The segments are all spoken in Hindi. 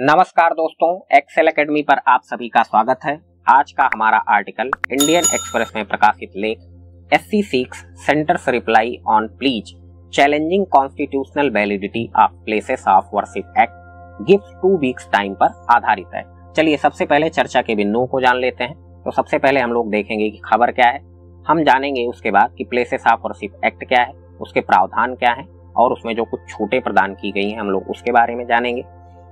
नमस्कार दोस्तों, एक्सेल एकेडमी पर आप सभी का स्वागत है। आज का हमारा आर्टिकल इंडियन एक्सप्रेस में प्रकाशित लेख SC seeks centre's reply on pleas challenging constitutional validity of places of worship act gives 2 weeks time पर आधारित है। चलिए सबसे पहले चर्चा के बिंदुओं को जान लेते हैं। तो सबसे पहले हम लोग देखेंगे कि खबर क्या है, हम जानेंगे उसके बाद कि प्लेसेस ऑफ वर्शिप एक्ट क्या है, उसके प्रावधान क्या है और उसमें जो कुछ छूटें प्रदान की गई हैं हम लोग उसके बारे में जानेंगे।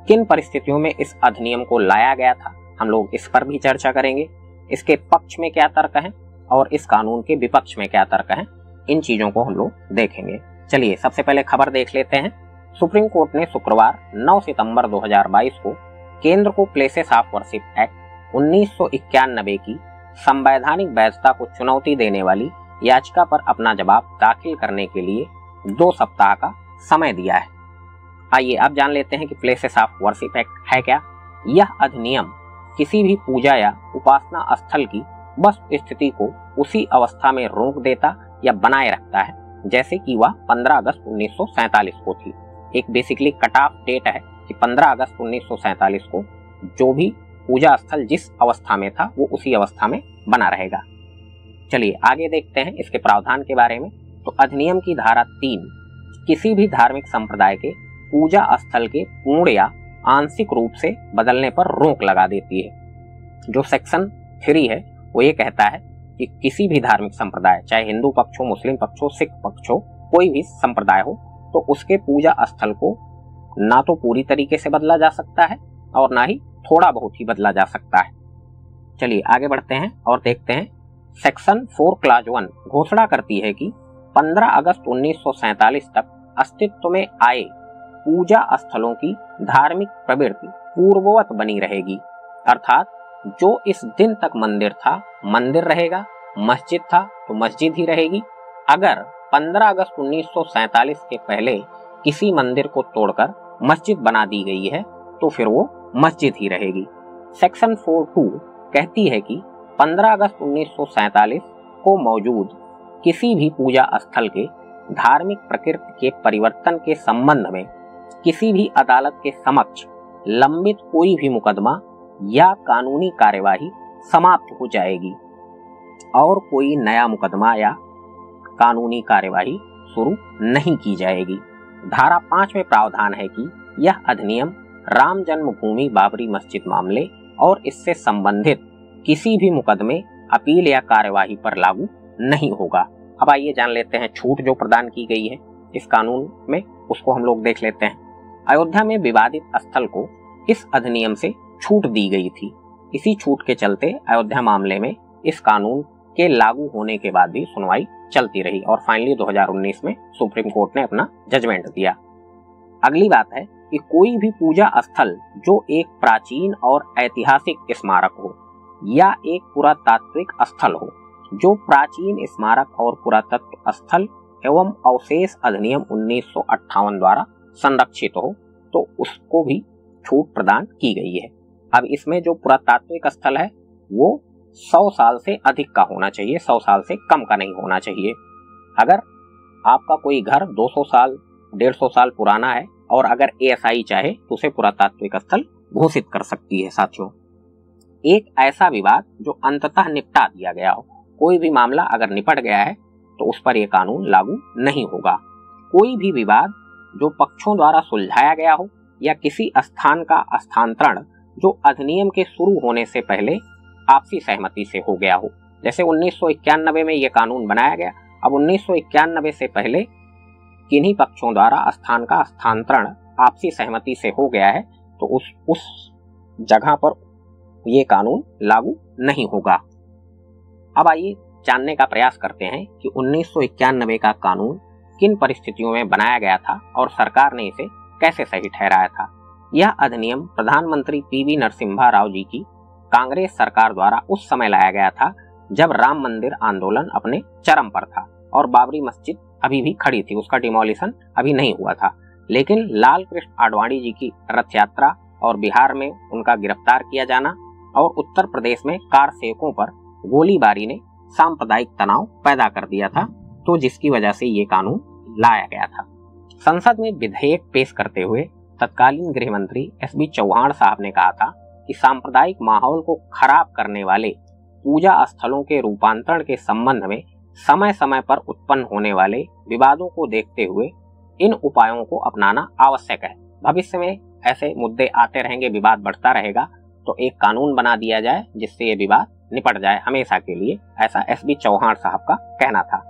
किन परिस्थितियों में इस अधिनियम को लाया गया था हम लोग इस पर भी चर्चा करेंगे। इसके पक्ष में क्या तर्क हैं और इस कानून के विपक्ष में क्या तर्क हैं, इन चीजों को हम लोग देखेंगे। चलिए सबसे पहले खबर देख लेते हैं। सुप्रीम कोर्ट ने शुक्रवार 9 सितंबर 2022 को केंद्र को प्लेसेस ऑफ वर्शिप एक्ट 1991 की संवैधानिक वैधता को चुनौती देने वाली याचिका पर अपना जवाब दाखिल करने के लिए 2 सप्ताह का समय दिया है। आइए अब जान लेते हैं कि प्लेसेस ऑफ वर्शिप एक्ट है क्या। यह अधिनियम किसी भी पूजा या उपासना स्थल की वस्तु स्थिति को उसी अवस्था में रोक देता या बनाए रखता है जैसे कि वह 15 अगस्त 1947 को थी। एक बेसिकली कट ऑफ डेट है कि 15 अगस्त 1947 को जो भी पूजा स्थल जिस अवस्था में था वो उसी अवस्था में बना रहेगा। चलिए आगे देखते हैं इसके प्रावधान के बारे में। तो अधिनियम की धारा 3 किसी भी धार्मिक संप्रदाय के पूजा स्थल के पूर्ण या आंशिक रूप से बदलने पर रोक लगा देती है। जो सेक्शन 3 है वो ये कहता है कि किसी भी धार्मिक संप्रदाय, चाहे हिंदू पक्ष हो, मुस्लिम पक्ष हो, सिख पक्ष हो, कोई भी संप्रदाय हो, तो उसके पूजा स्थल को ना तो पूरी तरीके से बदला जा सकता है और ना ही थोड़ा बहुत ही बदला जा सकता है। चलिए आगे बढ़ते हैं और देखते हैं। सेक्शन 4 क्लॉज 1 घोषणा करती है कि 15 अगस्त 1947 तक अस्तित्व में आए पूजा स्थलों की धार्मिक प्रवृत्ति पूर्ववत बनी रहेगी। अर्थात जो इस दिन तक मंदिर था मंदिर रहेगा, मस्जिद था तो मस्जिद ही रहेगी। अगर 15 अगस्त 1947 के पहले किसी मंदिर को तोड़कर मस्जिद बना दी गई है तो फिर वो मस्जिद ही रहेगी। सेक्शन 4(2) कहती है कि 15 अगस्त 1947 को मौजूद किसी भी पूजा स्थल के धार्मिक प्रकृति के परिवर्तन के संबंध में किसी भी अदालत के समक्ष लंबित कोई भी मुकदमा या कानूनी कार्यवाही समाप्त हो जाएगी और कोई नया मुकदमा या कानूनी कार्यवाही शुरू नहीं की जाएगी। धारा 5 में प्रावधान है कि यह अधिनियम राम जन्मभूमि बाबरी मस्जिद मामले और इससे संबंधित किसी भी मुकदमे, अपील या कार्यवाही पर लागू नहीं होगा। अब आइए जान लेते हैं छूट जो प्रदान की गई है इस कानून में, उसको हम लोग देख लेते हैं। अयोध्या में विवादित स्थल को इस अधिनियम से छूट दी गई थी। इसी छूट के चलते अयोध्या मामले में इस कानून के लागू होने के बाद भी सुनवाई चलती रही और फाइनली 2019 में सुप्रीम कोर्ट ने अपना जजमेंट दिया। अगली बात है कि कोई भी पूजा स्थल जो एक प्राचीन और ऐतिहासिक स्मारक हो या एक पुरातात्विक स्थल हो, जो प्राचीन स्मारक और पुरातत्व स्थल एवं अवशेष अधिनियम 1958 द्वारा संरक्षित हो तो उसको भी छूट प्रदान की गई है। अब इसमें जो पुरातात्विक स्थल है वो 100 साल से अधिक का होना चाहिए, 100 साल से कम का नहीं होना चाहिए। अगर आपका कोई घर 200 साल 150 साल पुराना है और अगर ASI चाहे तो उसे पुरातात्विक स्थल घोषित कर सकती है। साथियों, एक ऐसा विवाद जो अंततः निपटा दिया गया हो, कोई भी मामला अगर निपट गया है तो उस पर यह कानून लागू नहीं होगा। कोई भी विवाद जो पक्षों द्वारा सुलझाया गया हो या किसी स्थान का स्थानांतरण जो अधिनियम के शुरू होने से पहले आपसी सहमति से हो गया हो, जैसे 1991 में यह कानून बनाया गया। अब 1991 से पहले किन्हीं पक्षों द्वारा स्थान का स्थानांतरण आपसी सहमति से हो गया है तो उस जगह पर यह कानून लागू नहीं होगा। अब आइए जानने का प्रयास करते हैं कि 1991 का कानून किन परिस्थितियों में बनाया गया था और सरकार ने इसे कैसे सही ठहराया था। यह अधिनियम प्रधानमंत्री PV नरसिम्हा राव जी की कांग्रेस सरकार द्वारा उस समय लाया गया था जब राम मंदिर आंदोलन अपने चरम पर था और बाबरी मस्जिद अभी भी खड़ी थी, उसका डिमोलिशन अभी नहीं हुआ था। लेकिन लाल कृष्ण आडवाणी जी की रथ यात्रा और बिहार में उनका गिरफ्तार किया जाना और उत्तर प्रदेश में कार सेवकों पर गोलीबारी ने सांप्रदायिक तनाव पैदा कर दिया था, तो जिसकी वजह से ये कानून लाया गया था। संसद में विधेयक पेश करते हुए तत्कालीन गृह मंत्री SB चौहान साहब ने कहा था कि सांप्रदायिक माहौल को खराब करने वाले पूजा स्थलों के रूपांतरण के संबंध में समय समय पर उत्पन्न होने वाले विवादों को देखते हुए इन उपायों को अपनाना आवश्यक है। भविष्य में ऐसे मुद्दे आते रहेंगे, विवाद बढ़ता रहेगा, तो एक कानून बना दिया जाए जिससे ये विवाद निपट जाए हमेशा के लिए, ऐसा SB चौहान साहब का कहना था।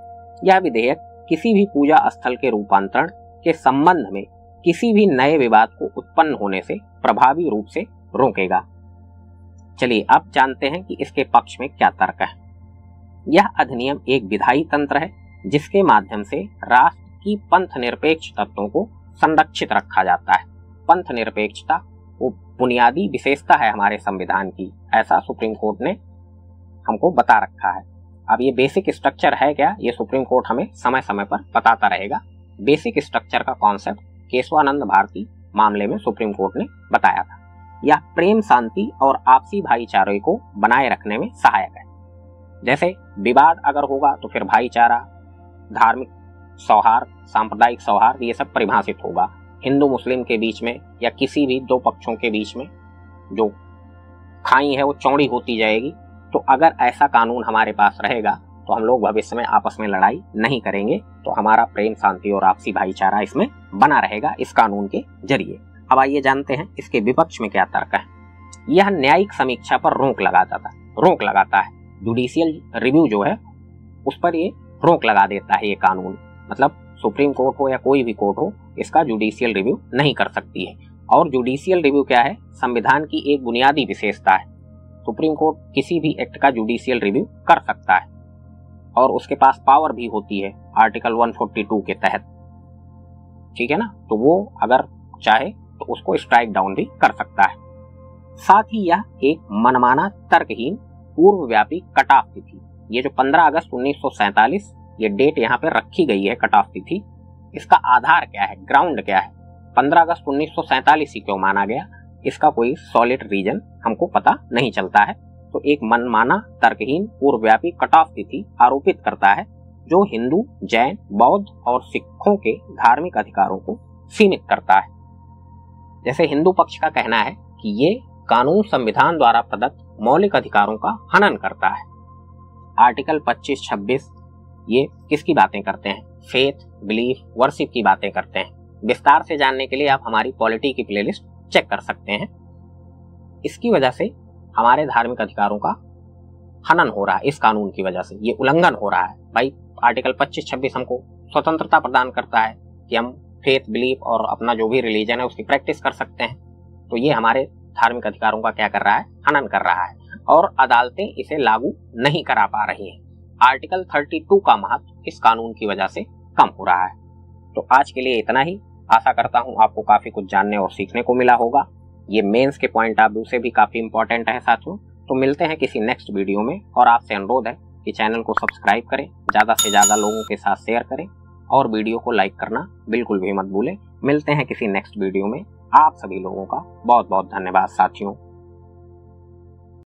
यह विधेयक किसी भी पूजा स्थल के रूपांतरण के संबंध में किसी भी नए विवाद को उत्पन्न होने से प्रभावी रूप से रोकेगा। चलिए अब जानते हैं कि इसके पक्ष में क्या तर्क है। यह अधिनियम एक विधायी तंत्र है जिसके माध्यम से राष्ट्र की पंथ निरपेक्ष तत्वों को संरक्षित रखा जाता है। पंथ निरपेक्षता वो बुनियादी विशेषता है हमारे संविधान की, ऐसा सुप्रीम कोर्ट ने हमको बता रखा है। अब ये बेसिक स्ट्रक्चर है क्या, ये सुप्रीम कोर्ट हमें समय समय पर बताता रहेगा। बेसिक स्ट्रक्चर का कॉन्सेप्ट केशवानंद भारती मामले में सुप्रीम कोर्ट ने बताया था। यह प्रेम, शांति और आपसी भाईचारे को बनाए रखने में सहायक है। जैसे विवाद अगर होगा तो फिर भाईचारा, धार्मिक सौहार्द, सांप्रदायिक सौहार्द, ये सब परिभाषित होगा। हिंदू मुस्लिम के बीच में या किसी भी दो पक्षों के बीच में जो खाई है वो चौड़ी होती जाएगी। तो अगर ऐसा कानून हमारे पास रहेगा तो हम लोग भविष्य में आपस में लड़ाई नहीं करेंगे, तो हमारा प्रेम, शांति और आपसी भाईचारा इसमें बना रहेगा इस कानून के जरिए। अब आइए जानते हैं इसके विपक्ष में क्या तर्क है। यह न्यायिक समीक्षा पर रोक लगाता है। जुडिशियल रिव्यू जो है उस पर ये रोक लगा देता है ये कानून। मतलब सुप्रीम कोर्ट हो या कोई भी कोर्ट हो, इसका जुडिशियल रिव्यू नहीं कर सकती है। और जुडिशियल रिव्यू क्या है, संविधान की एक बुनियादी विशेषता है। सुप्रीम कोर्ट किसी भी एक्ट का जुडिशियल रिव्यू कर सकता है और उसके पास पावर भी होती है आर्टिकल 142 के तहत, ठीक है ना। तो वो अगर चाहे तो उसको स्ट्राइक डाउन भी कर सकता है। साथ ही यह एक मनमाना, तर्कहीन, पूर्वव्यापी कट ऑफ तिथि, ये जो 15 अगस्त 1947 ये डेट यहाँ पे रखी गई है कट ऑफ तिथि, इसका आधार क्या है, ग्राउंड क्या है, 15 अगस्त 1947 ही क्यों माना गया, इसका कोई सॉलिड रीजन हमको पता नहीं चलता है। तो एक मनमाना, तर्कहीन, पूर्वव्यापी कट ऑफ तिथि आरोपित करता है जो हिंदू, जैन, बौद्ध और सिखों के धार्मिक अधिकारों को सीमित करता है। जैसे हिंदू पक्ष का कहना है कि ये कानून संविधान द्वारा प्रदत्त मौलिक अधिकारों का हनन करता है। आर्टिकल 25-26 ये किसकी बातें करते हैं, फेथ, बिलीफ, वर्शिप की बातें करते हैं। विस्तार से जानने के लिए आप हमारी पॉलिटी की प्लेलिस्ट चेक कर सकते हैं। इसकी वजह से हमारे धार्मिक अधिकारों का हनन हो रहा है, इस कानून की वजह से ये उल्लंघन हो रहा है। भाई आर्टिकल 25-26 हमको स्वतंत्रता प्रदान करता है कि हम फेथ, बिलीफ और अपना जो भी रिलीजन है उसकी प्रैक्टिस कर सकते हैं। तो ये हमारे धार्मिक अधिकारों का क्या कर रहा है, हनन कर रहा है और अदालतें इसे लागू नहीं करा पा रही हैं। आर्टिकल 32 का महत्व इस कानून की वजह से कम हो रहा है। तो आज के लिए इतना ही। आशा करता हूं आपको काफी कुछ जानने और सीखने को मिला होगा। ये मेंस के पॉइंट ऑफ व्यू से भी काफी इंपॉर्टेंट है साथियों। तो मिलते हैं किसी नेक्स्ट वीडियो में और आपसे अनुरोध है कि चैनल को सब्सक्राइब करें, ज्यादा से ज्यादा लोगों के साथ शेयर करें और वीडियो को लाइक करना बिल्कुल भी मत भूलें। मिलते हैं किसी नेक्स्ट वीडियो में। आप सभी लोगों का बहुत बहुत धन्यवाद साथियों।